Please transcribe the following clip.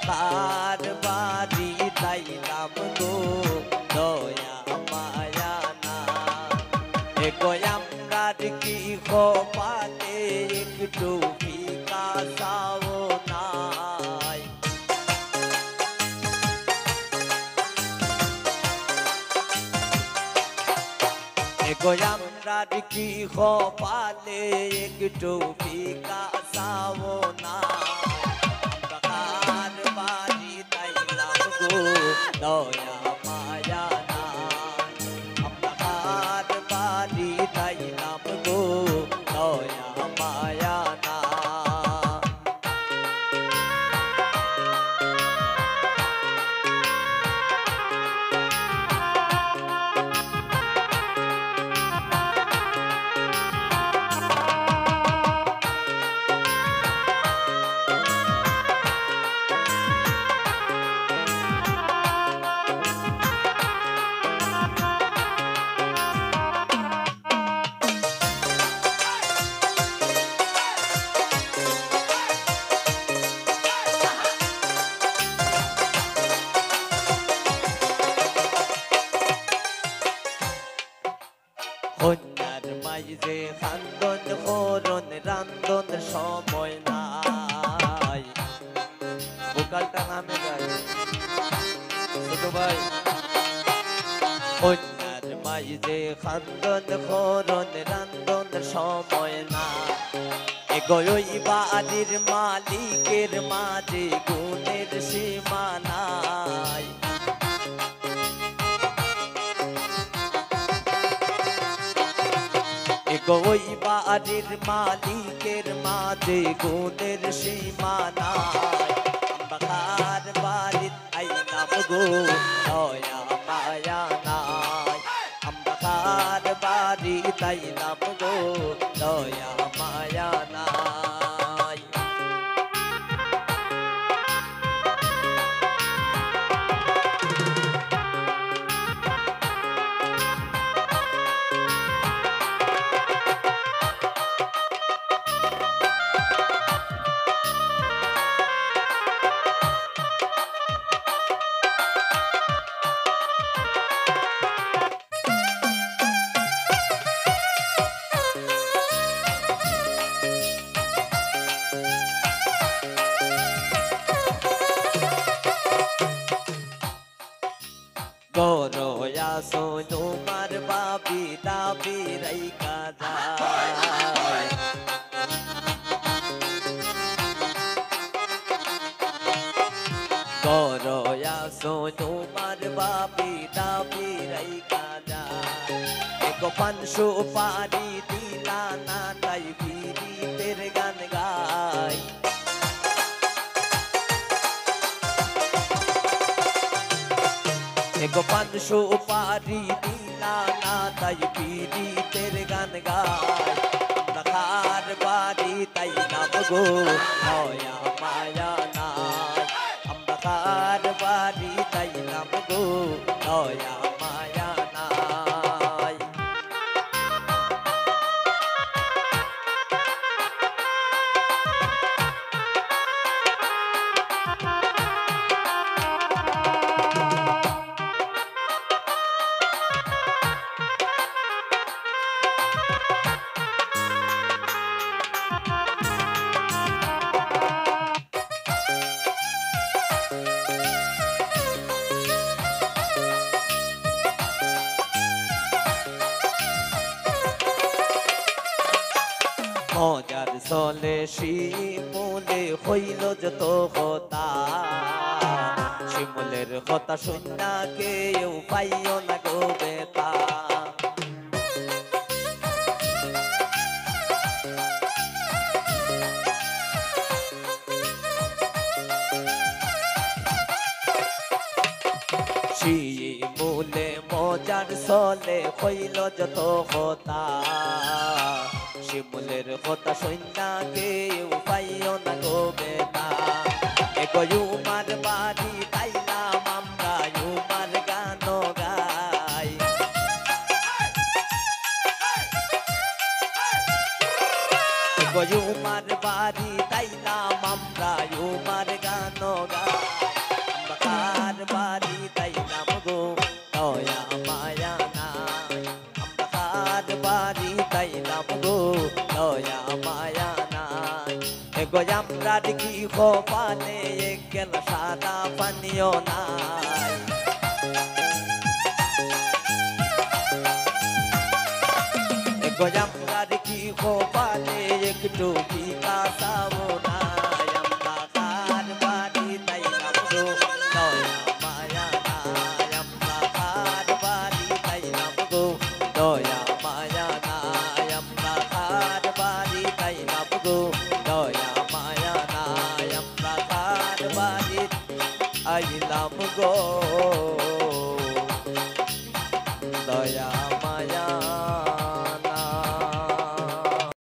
কার বাড়ি তাইলাম গো দয়া মায়া না আমরা কি খোপাতে একটু ফিকা চাও নাই আমরা কি খোপালে একটু ফিকা চাও না কার বাড়ি তাইলাম গো দয়া মায়া না আমরা কার বাড়ি তাইলাম গো দয়া মায়া না কন্যার মাইজে খান্দন করন রান্দন সময় নাই ভোকালটা নামে যায় ছোট ভাই কন্যার মাইজে খান্দন করন রান্দন সময় নাই এগোই বাড়ির মালিকের মাঝে গুণের সীমা নাই ওই বাড়ির মালিকের মাঝে গুণের সীমা নাই আমরা কার বাড়ির আইলাম গো দয়া মায়া নাই আমরা কার বাড়ি তাইলাম গো দয়া মায়া নাই গরয়া সোই তোমার বাপি দাবি রাইকা যায় গরয়া সোই তোমার বাপি দাবি রাইকা যায় এক পানশো পারি দিলা না তাই ফিরিতের গান গায় এক পানশো পারি দিলা না তাই পীড়িতের গান গায় আমরা কার বাড়ি তাইলাম গো দয়া মায়া নাই আমরা কার বাড়ি তাইলাম গো দয়া মায়া নাই মজার চলে শিমুলে হইল যত কথা শিমুলের কথা শুনা কেউ পাইও না গো বেতা শিমুলে মজার চলে হইল যত কথা শিমুলের কথা শুনা কেউ পাইও না গো বেতা এগোয়ুমার বাড়ি তাইলাম আমরা উমার গান গাই এগোয়ুমার বাড়ি তাইলাম আমরা উমার গান গাই আমরার কি কপালে এক গেলা সাদা পানিও নাই আমরার কি কপালে একটু বিকাশ